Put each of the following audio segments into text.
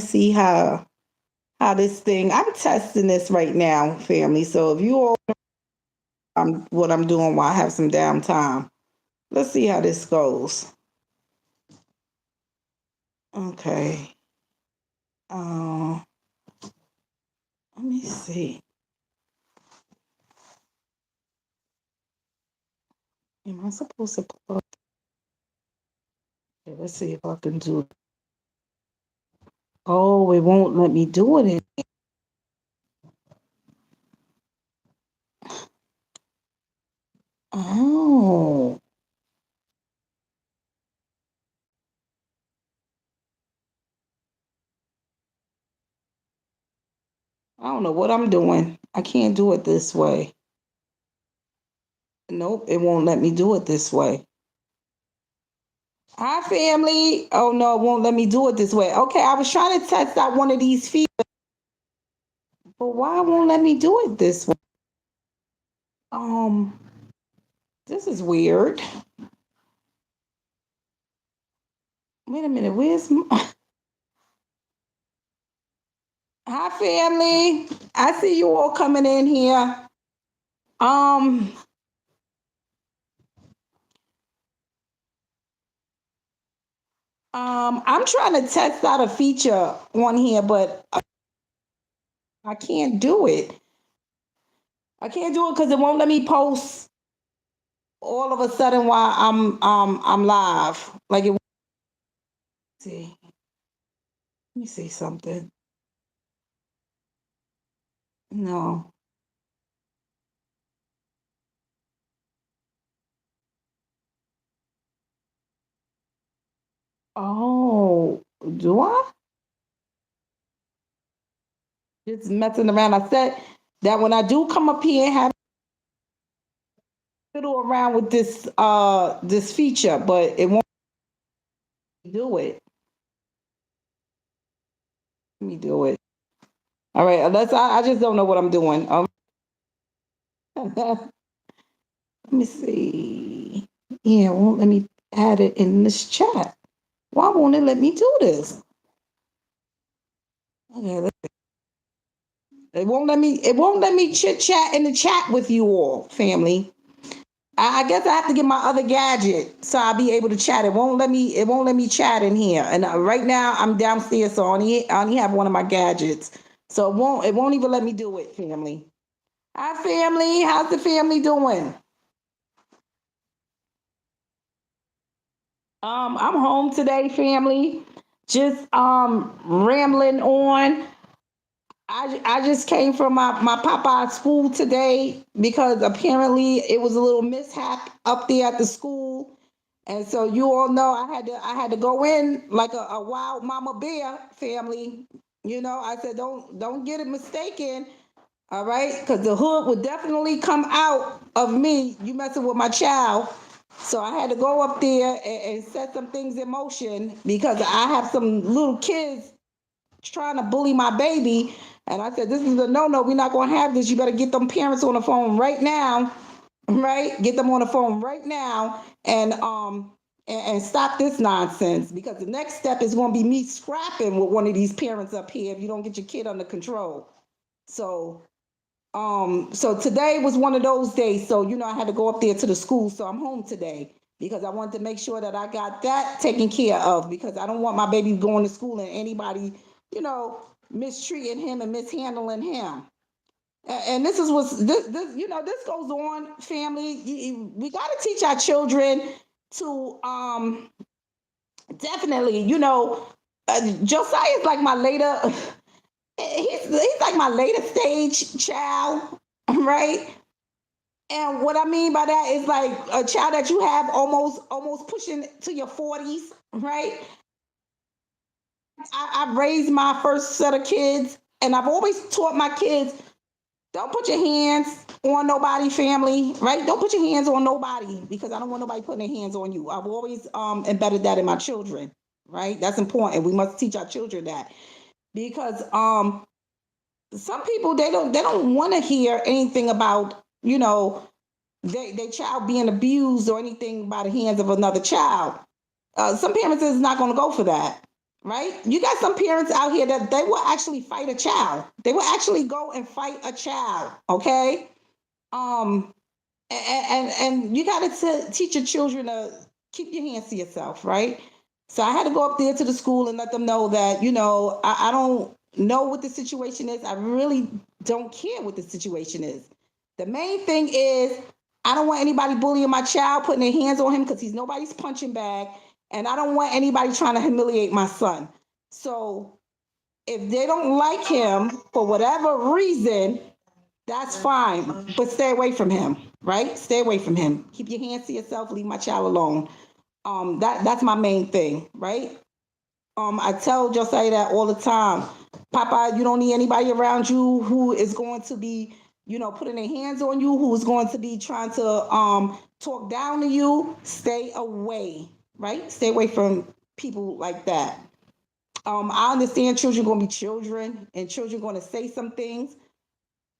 see how this thing. I'm testing this right now, family. So if you all what I'm doing while I have some downtime, let's see how this goes. Okay. Uh, let me see. Am I supposed to plug? Okay, let's see if I can do it. Oh, it won't let me do it. Oh, I don't know what I'm doing. I can't do it this way. Nope, it won't let me do it this way. Hi, family. Oh no, it won't let me do it this way. Okay, I was trying to test out one of these feet, but why it won't let me do it this way? Um, this is weird. Wait a minute, where's my... Hi, family. I see you all coming in here. Um, I'm trying to test out a feature on here, but I can't do it. I can't do it because it won't let me post all of a sudden while I'm live. Like it. See, let me see something. No. Oh, do I? Just messing around. I said that when I do come up here and have fiddle around with this feature, but it won't do it. Let me do it. All right, unless I just don't know what I'm doing. Let me see. Yeah, it won't let me add it in this chat. Why won't it let me do this? Okay, it won't let me. It won't let me chit chat in the chat with you all, family. I guess I have to get my other gadget so I'll be able to chat. It won't let me. It won't let me chat in here. And right now I'm downstairs, so I only have one of my gadgets. So it won't. It won't even let me do it, family. Hi, family. How's the family doing? I'm home today, family. Just rambling on. I just came from my Popeye school today because apparently it was a little mishap up there at the school. And so you all know I had to go in like a wild mama bear, family. You know, I said don't get it mistaken. All right, because the hood would definitely come out of me. You messing with my child. So I had to go up there and set some things in motion because I have some little kids trying to bully my baby. And I said, this is a no-no. We're not going to have this. You better get them parents on the phone right now, right? Get them on the phone right now and stop this nonsense because the next step is going to be me scrapping with one of these parents up here if you don't get your kid under control. So so today was one of those days. So, you know, I had to go up there to the school. So I'm home today because I wanted to make sure that I got that taken care of because I don't want my baby going to school and anybody, you know, mistreating him and mishandling him. And this is what's this you know, this goes on, family. We got to teach our children to definitely, you know, Josiah is like my later, he's like my later stage child, right? And what I mean by that is like a child that you have almost pushing to your 40s, right? I've raised my first set of kids, and I've always taught my kids don't put your hands on nobody, family, right? Don't put your hands on nobody because I don't want nobody putting their hands on you. I've always embedded that in my children, right? That's important. We must teach our children that because some people they don't want to hear anything about, you know, they child being abused or anything by the hands of another child. Some parents is not going to go for that. right? You got some parents out here that they will actually fight a child. They will actually go and fight a child, okay? Um, and you got to teach your children to keep your hands to yourself, right? So I had to go up there to the school and let them know that, I don't know what the situation is. I really don't care what the situation is. The main thing is I don't want anybody bullying my child, putting their hands on him because he's nobody's punching bag. And I don't want anybody trying to humiliate my son. So if they don't like him for whatever reason, that's fine, but stay away from him, right? Stay away from him. Keep your hands to yourself. Leave my child alone. That's my main thing, right? I tell Josiah that all the time. Papa, you don't need anybody around you who is going to be, putting their hands on you, who is going to be trying to talk down to you. Stay away, right? Stay away from people like that. I understand children are going to be children, and children are going to say some things,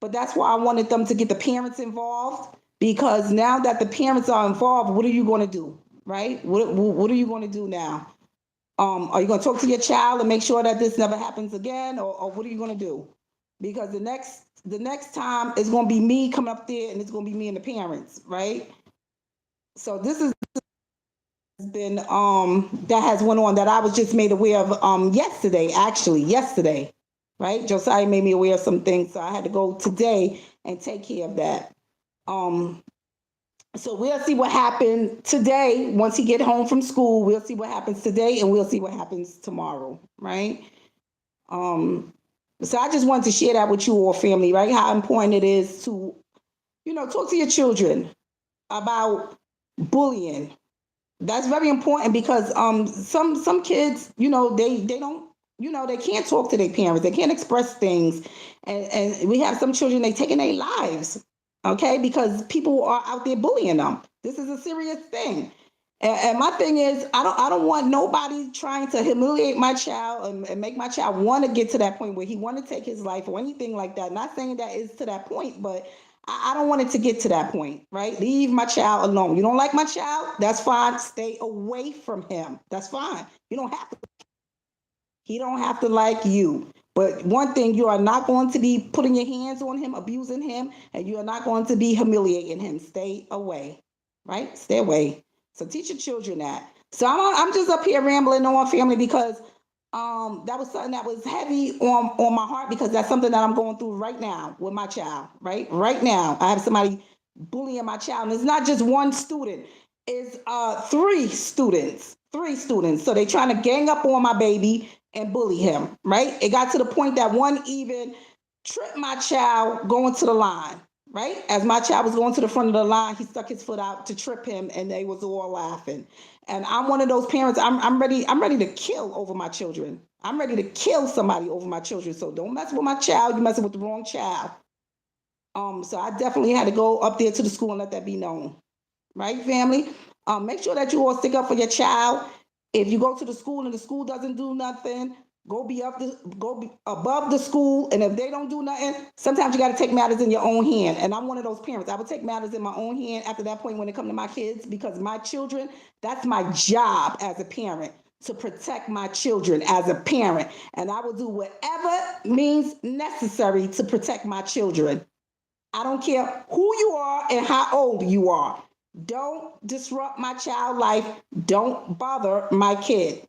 but that's why I wanted them to get the parents involved, because now that the parents are involved, what are you going to do, right? What are you going to do now? Are you going to talk to your child and make sure that this never happens again, or what are you going to do? Because the next time it's going to be me coming up there, and it's going to be me and the parents, right? So this has been that has went on that I was just made aware of yesterday, right? Josiah made me aware of some things, so I had to go today and take care of that. Um, so we'll see what happened today once he get home from school. We'll see what happens today, and we'll see what happens tomorrow, right? Um, so I just wanted to share that with you all, family, right? How important it is to, talk to your children about bullying. That's very important because some kids, they don't, they can't talk to their parents. They can't express things. And we have some children, they taking their lives, okay, because people are out there bullying them. This is a serious thing. And my thing is, I don't want nobody trying to humiliate my child and make my child want to get to that point where he want to take his life or anything like that. Not saying that is to that point, but I don't want it to get to that point, right? Leave my child alone. You don't like my child? That's fine. Stay away from him. That's fine. You don't have to. He don't have to like you. But one thing, you are not going to be putting your hands on him, abusing him, and you are not going to be humiliating him. Stay away, right? Stay away. So teach your children that. So I'm just up here rambling on, family, because that was something that was heavy on my heart, because that's something that I'm going through right now with my child. Right now, I have somebody bullying my child, and it's not just one student. It's three students. So they trying to gang up on my baby and bully him. Right? It got to the point that one even tripped my child going to the line. Right? As my child was going to the front of the line, he stuck his foot out to trip him, and they was all laughing. And I'm one of those parents. I'm ready. I'm ready to kill over my children. I'm ready to kill somebody over my children. So don't mess with my child. You're messing with the wrong child. So I definitely had to go up there to the school and let that be known. Right, family? Make sure that you all stick up for your child. If you go to the school and the school doesn't do nothing, go be above the school. And if they don't do nothing, sometimes you got to take matters in your own hand. And I'm one of those parents. I would take matters in my own hand after that point when it comes to my kids, because my children, that's my job as a parent, to protect my children as a parent. And I will do whatever means necessary to protect my children. I don't care who you are and how old you are. Don't disrupt my child life. Don't bother my kid.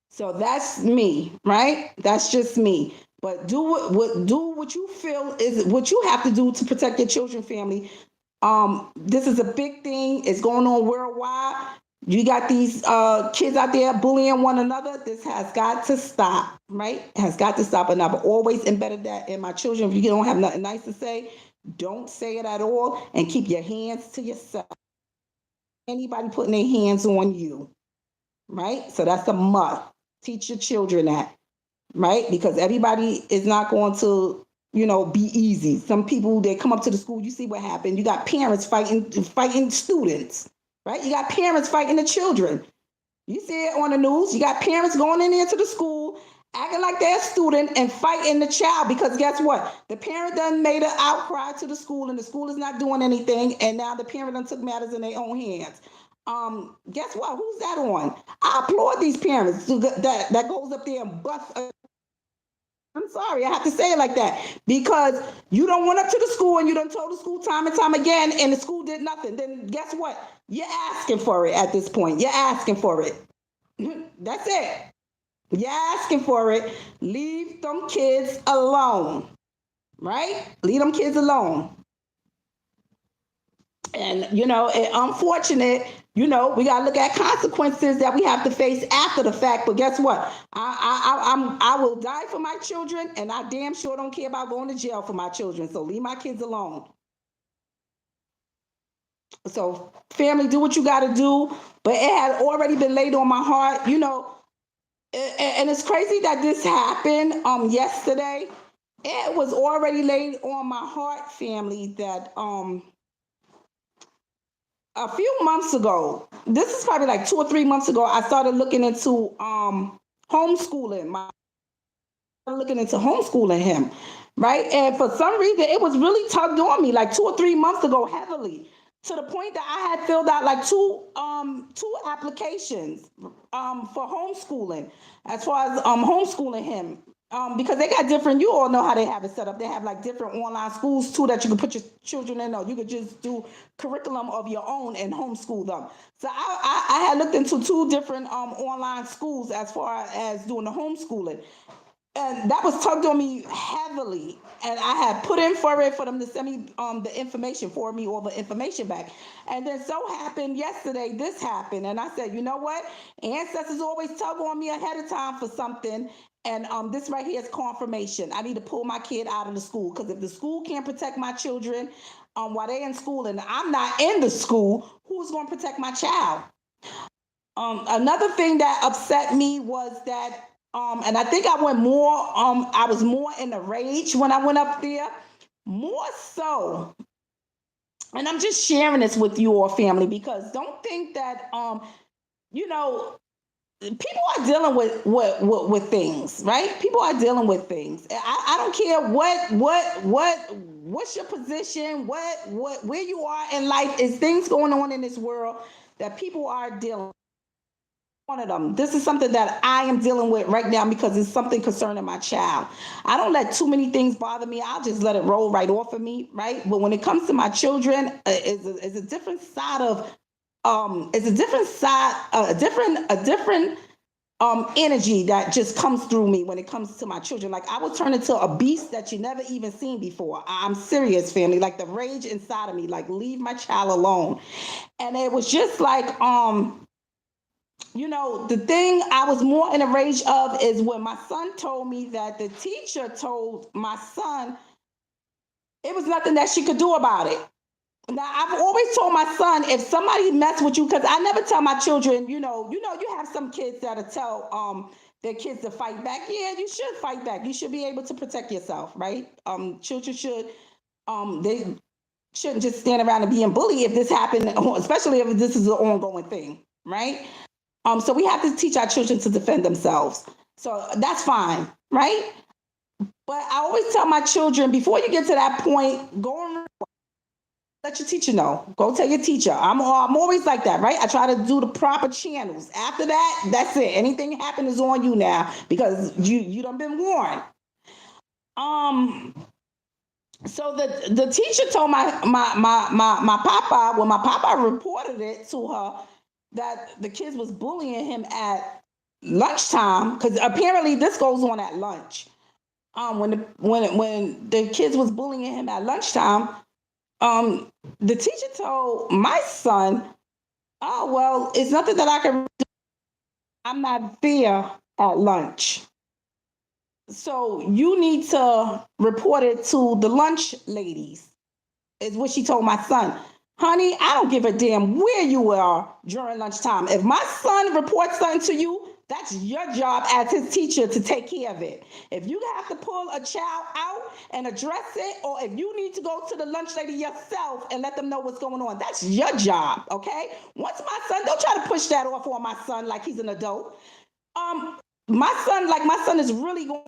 So that's me, right? That's just me. But do what you feel is what you have to do to protect your children, family. This is a big thing. It's going on worldwide. You got these kids out there bullying one another. This has got to stop, right? It has got to stop. And I've always embedded that in my children. If you don't have nothing nice to say, don't say it at all, and keep your hands to yourself. Anybody putting their hands on you, right? So that's a must. Teach your children that, right? Because everybody is not going to, be easy. Some people, they come up to the school, you see what happened. You got parents fighting students, right? You got parents fighting the children. You see it on the news. You got parents going in there to the school, acting like they're a student and fighting the child, because guess what? The parent done made an outcry to the school, and the school is not doing anything, and now the parent done took matters in their own hands. Guess what? Who's that on? I applaud these parents that goes up there and busts. I'm sorry, I have to say it like that because you don't went up to the school and you done told the school time and time again, and the school did nothing. Then guess what? You're asking for it at this point. You're asking for it. That's it. You're asking for it. Leave them kids alone, right? Leave them kids alone. And unfortunate, we got to look at consequences that we have to face after the fact. But guess what? I will die for my children, and I damn sure don't care about going to jail for my children. So leave my kids alone. So family, do what you got to do. But it had already been laid on my heart, and it's crazy that this happened yesterday. It was already laid on my heart, family, that a few months ago, this is probably like 2 or 3 months ago, I started looking into homeschooling. Looking into homeschooling him, right? And for some reason, it was really tugged on me like 2 or 3 months ago, heavily, to the point that I had filled out like two applications for homeschooling, as far as homeschooling him. Because they got different, you all know how they have it set up. They have like different online schools too that you can put your children in, or you could just do curriculum of your own and homeschool them. So I had looked into two different online schools as far as doing the homeschooling. And that was tugged on me heavily, and I had put in for it for them to send me the information for me, all the information back. And then so happened yesterday, this happened, and I said, you know what? Ancestors always tug on me ahead of time for something, and this right here is confirmation. I need to pull my kid out of the school, because if the school can't protect my children while they're in school and I'm not in the school, who's going to protect my child? Another thing that upset me was that, and I think I was more in a rage when I went up there, more so. And I'm just sharing this with you all, family, because don't think that, you know, people are dealing with things, right? People are dealing with things. I don't care what's your position, where you are in life. Is things going on in this world that people are dealing with. One of them. This is something that I am dealing with right now because it's something concerning my child. I don't let too many things bother me. I'll just let it roll right off of me, right? But when it comes to my children, it's a different side of it's a different side, a different energy that just comes through me when it comes to my children. Like I will turn into a beast that you never even seen before. I'm serious, family. Like the rage inside of me, like leave my child alone. And it was just like the thing I was more in a rage of is when my son told me that the teacher told my son it was nothing that she could do about it. Now I've always told my son, if somebody mess with you, because I never tell my children, you have some kids that'll tell their kids to fight back. Yeah, you should fight back. You should be able to protect yourself, right? Children should they shouldn't just stand around and being bullied if this happened, especially if this is an ongoing thing, right? So we have to teach our children to defend themselves. So that's fine, right? But I always tell my children, before you get to that point, go and let your teacher know. Go tell your teacher. I'm always like that, right? I try to do the proper channels. After that, that's it. Anything happen is on you now because you done been warned. So the teacher told my papa, when my papa reported it to her, that the kids was bullying him at lunchtime, because apparently this goes on at lunch. When the kids was bullying him at lunchtime, the teacher told my son, "Oh well, it's nothing that I can do. I'm not there at lunch. So you need to report it to the lunch ladies," is what she told my son. Honey, I don't give a damn where you are during lunchtime. If my son reports something to you, that's your job as his teacher to take care of it. If you have to pull a child out and address it, or if you need to go to the lunch lady yourself and let them know what's going on, that's your job, okay? Once my son, don't try to push that off on my son like he's an adult. My son is really going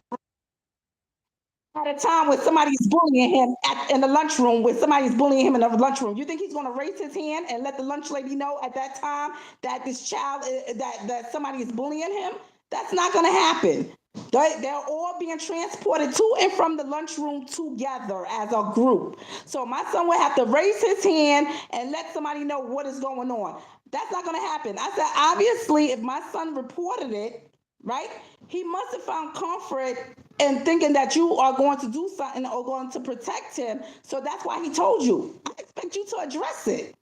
at a time when somebody's bullying him in the lunchroom, when somebody's bullying him in the lunchroom, you think he's going to raise his hand and let the lunch lady know at that time that this child, that somebody is bullying him? That's not going to happen. They're all being transported to and from the lunchroom together as a group. So my son would have to raise his hand and let somebody know what is going on. That's not going to happen. I said, obviously, if my son reported it, right, he must have found comfort in thinking that you are going to do something or going to protect him. So that's why he told you. I expect you to address it.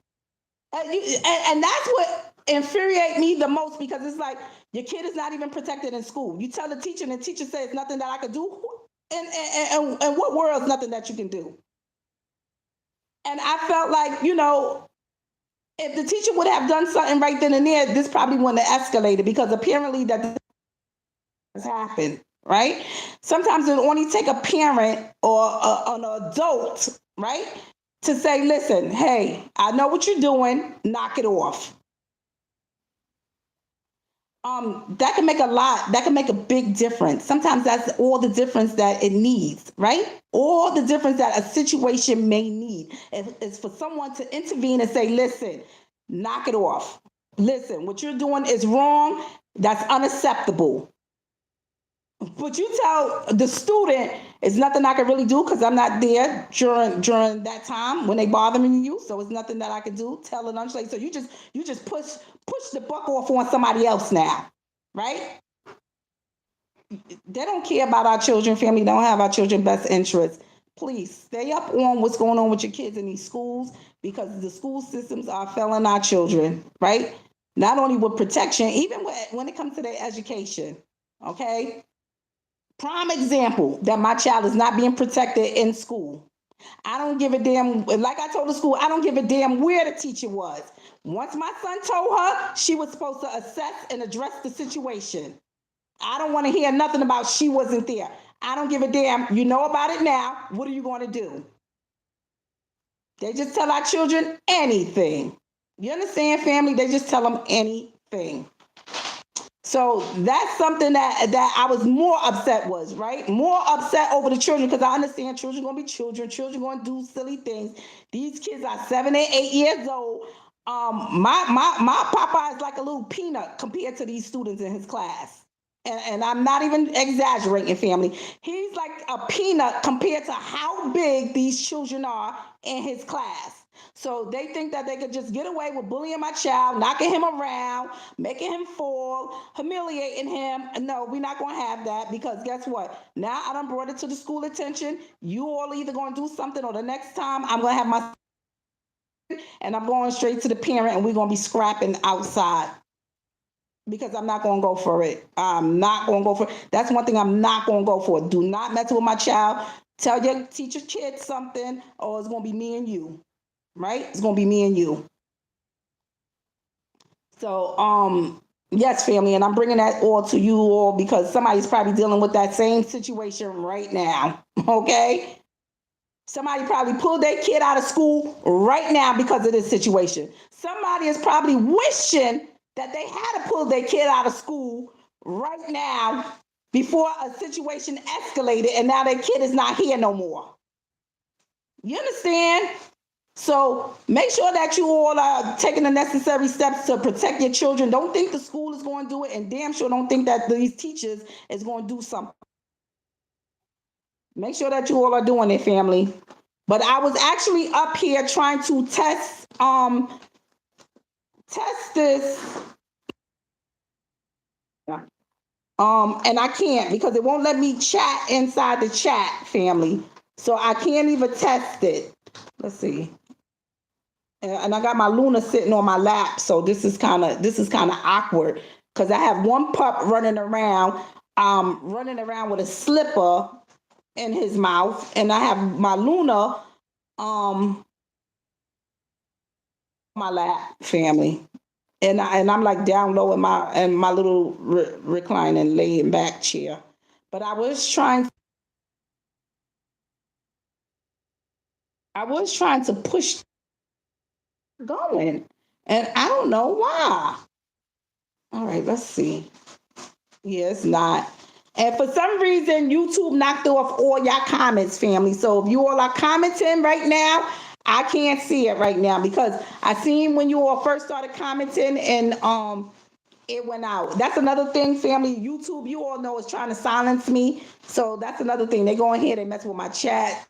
And that's what infuriates me the most, because it's like your kid is not even protected in school. You tell the teacher, and the teacher says nothing that I could do. And what world is nothing that you can do? And I felt like, if the teacher would have done something right then and there, this probably wouldn't have escalated, because apparently that has happened, right? Sometimes it only take a parent or an adult, right, to say, listen, hey, I know what you're doing, knock it off. That can make that can make a big difference. Sometimes that's all the difference that it needs, right? All the difference that a situation may need is for someone to intervene and say, listen, knock it off. Listen, what you're doing is wrong. That's unacceptable. But you tell the student, it's nothing I can really do because I'm not there during that time when they bothering you. So it's nothing that I can do. Tell an lunch lady. So you just push the buck off on somebody else now, right? They don't care about our children. Family don't have our children best interests. Please stay up on what's going on with your kids in these schools, because the school systems are failing our children, right? Not only with protection, even when it comes to their education. Okay. Prime example that my child is not being protected in school. I don't give a damn, like I told the school, I don't give a damn where the teacher was. Once my son told her, she was supposed to assess and address the situation. I don't want to hear nothing about she wasn't there. I don't give a damn. You know about it now. What are you going to do? They just tell our children anything. You understand, family? They just tell them anything. So that's something that I was more upset was, right? More upset over the children, because I understand children gonna be children. Children gonna do silly things. These kids are 7 and 8 years old. My papa is like a little peanut compared to these students in his class. And I'm not even exaggerating, family. He's like a peanut compared to how big these children are in his class. So they think that they could just get away with bullying my child, knocking him around, making him fall, humiliating him. No, we're not going to have that, because guess what? Now I done brought it to the school attention. You all either going to do something, or the next time I'm going to have my, and I'm going straight to the parent, and we're going to be scrapping outside, because I'm not going to go for it. I'm not going to go for it. That's one thing I'm not going to go for. Do not mess with my child. Tell your teacher kid something, or it's going to be me and you. Right? It's gonna be me and you. So, yes, family, and I'm bringing that all to you all because somebody's probably dealing with that same situation right now. Okay? Somebody probably pulled their kid out of school right now because of this situation. Somebody is probably wishing that they had to pull their kid out of school right now before a situation escalated and now their kid is not here no more. You understand? So make sure that you all are taking the necessary steps to protect your children. Don't think the school is going to do it, and damn sure don't think that these teachers is going to do something. Make sure that you all are doing it, family. But I was actually up here trying to test this. And I can't, because it won't let me chat inside the chat, family. So I can't even test it. Let's see. And I got my Luna sitting on my lap, so this is kind of awkward, because I have one pup running around with a slipper in his mouth, and I have my Luna my lap, family, and I'm like down low in my little reclining laying back chair. But I was trying to push going, and I don't know why. All right, let's see. Yeah, it's not. And for some reason, YouTube knocked off all y'all comments, family. So if you all are commenting right now, I can't see it right now because I seen when you all first started commenting and it went out. That's another thing, family. YouTube, you all know, is trying to silence me. So that's another thing. They go in here, they mess with my chat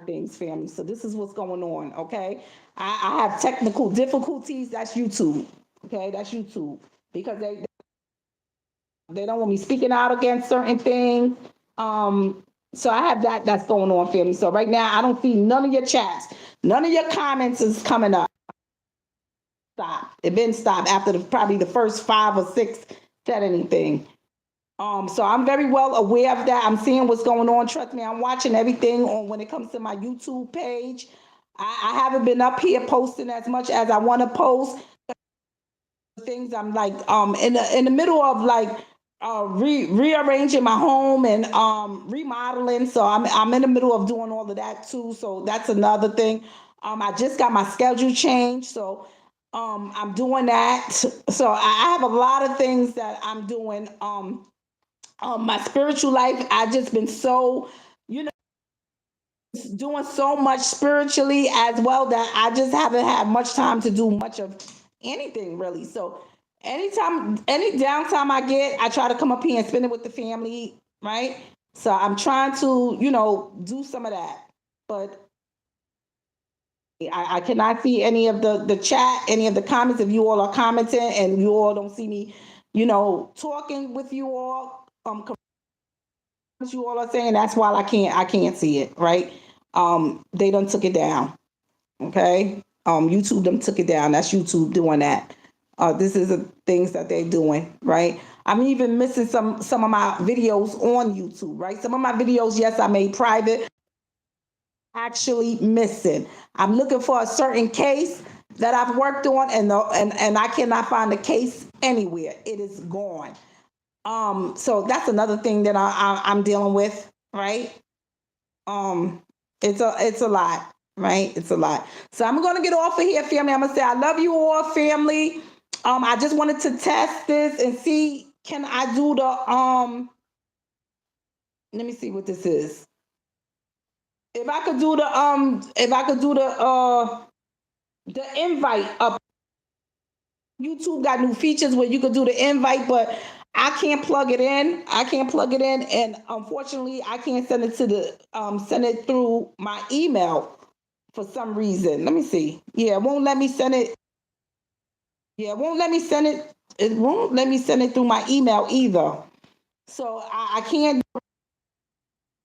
things, family. So this is what's going on, okay? I have technical difficulties. That's YouTube, okay? That's YouTube because they don't want me speaking out against certain things. So I have that's going on, family. So right now I don't see none of your chats, none of your comments is coming up. Stop. It been stopped after probably the first 5 or 6 said anything. So I'm very well aware of that. I'm seeing what's going on. Trust me, I'm watching everything on when it comes to my YouTube page. I haven't been up here posting as much as I want to post. Things I'm like in the middle of like rearranging my home and remodeling. So I'm in the middle of doing all of that too. So that's another thing. I just got my schedule changed, so I'm doing that. So I have a lot of things that I'm doing. My spiritual life, I just been so, you know, doing so much spiritually as well that I just haven't had much time to do much of anything really. So anytime, any downtime I get, I try to come up here and spend it with the family, right? So I'm trying to, do some of that. But I cannot see any of the chat, any of the comments. If you all are commenting and you all don't see me, talking with you all, you all are saying, that's why I can't see it, right? They done took it down. Okay. YouTube them took it down. That's YouTube doing that. This is the things that they're doing, right? I'm even missing some of my videos on YouTube, right? Some of my videos, yes, I made private, actually missing. I'm looking for a certain case that I've worked on, and I cannot find the case anywhere. It is gone. So that's another thing that I'm dealing with, right? Um, it's a lot, right? It's a lot. So I'm gonna get off of here, family. I'm gonna say I love you all, family. I just wanted to test this and see, can I do the let me see what this is. If I could do the invite up. YouTube got new features where you could do the invite, but I can't plug it in. I can't plug it in, and unfortunately, I can't send it to the send it through my email for some reason. Let me see. Yeah, it won't let me send it. Yeah, it won't let me send it. It won't let me send it through my email either. So I can't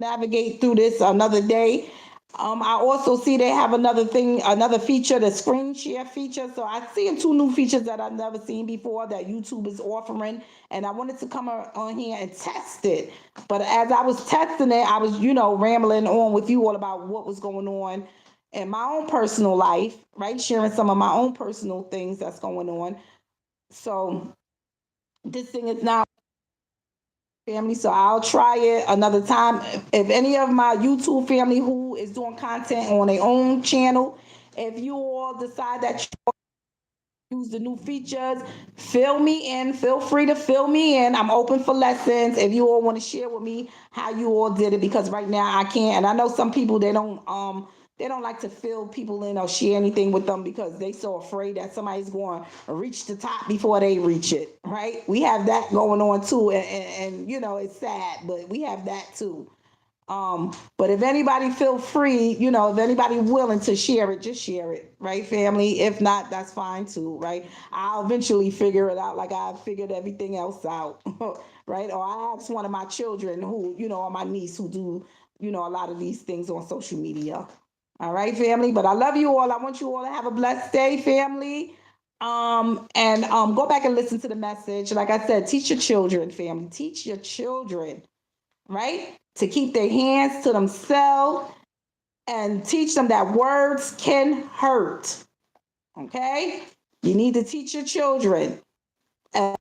navigate through this another day. I also see they have another thing, another feature, the screen share feature. So I see 2 new features that I've never seen before that YouTube is offering, and I wanted to come on here and test it. But as I was testing it, I was, rambling on with you all about what was going on in my own personal life, right? Sharing some of my own personal things that's going on. So this thing is now, family, so I'll try it another time. If any of my YouTube family who is doing content on their own channel, if you all decide that you use the new features, fill me in. Feel free to fill me in. I'm open for lessons. If you all want to share with me how you all did it, because right now I can't. And I know some people, they don't like to fill people in or share anything with them because they so afraid that somebody's going to reach the top before they reach it, right? We have that going on too, and it's sad, but we have that too. But if anybody feel free, if anybody willing to share it, just share it, right, family? If not, that's fine too, right? I'll eventually figure it out like I figured everything else out, right? Or I ask one of my children who, or my niece who do, a lot of these things on social media. All right, family. But I love you all. I want you all to have a blessed day, family. And go back and listen to the message. Like I said, teach your children, family. Teach your children, right? To keep their hands to themselves and teach them that words can hurt. Okay? You need to teach your children. And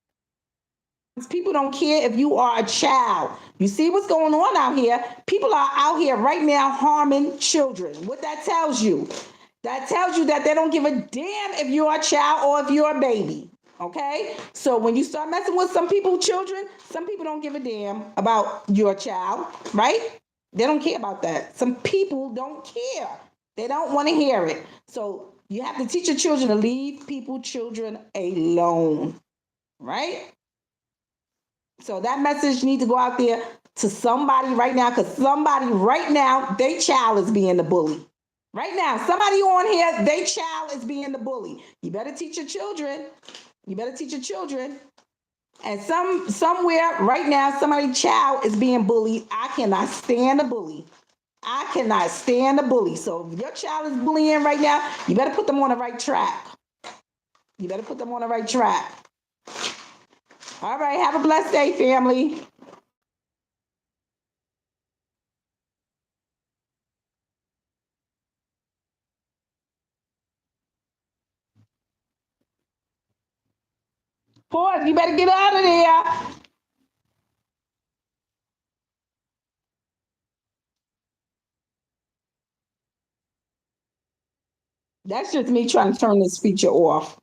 people don't care if you are a child. You see what's going on out here? People are out here right now harming children. What that tells you? That tells you that they don't give a damn if you're a child or if you're a baby. Okay? So when you start messing with some people, children, some people don't give a damn about your child, right? They don't care about that. Some people don't care. They don't want to hear it. So you have to teach your children to leave people, children alone, right? So that message needs to go out there to somebody right now, because somebody right now, their child is being the bully. Right now, somebody on here, their child is being the bully. You better teach your children. You better teach your children. And somewhere right now, somebody's child is being bullied. I cannot stand a bully. I cannot stand a bully. So if your child is bullying right now, you better put them on the right track. You better put them on the right track. All right, have a blessed day, family. Pause, you better get out of there. That's just me trying to turn this feature off.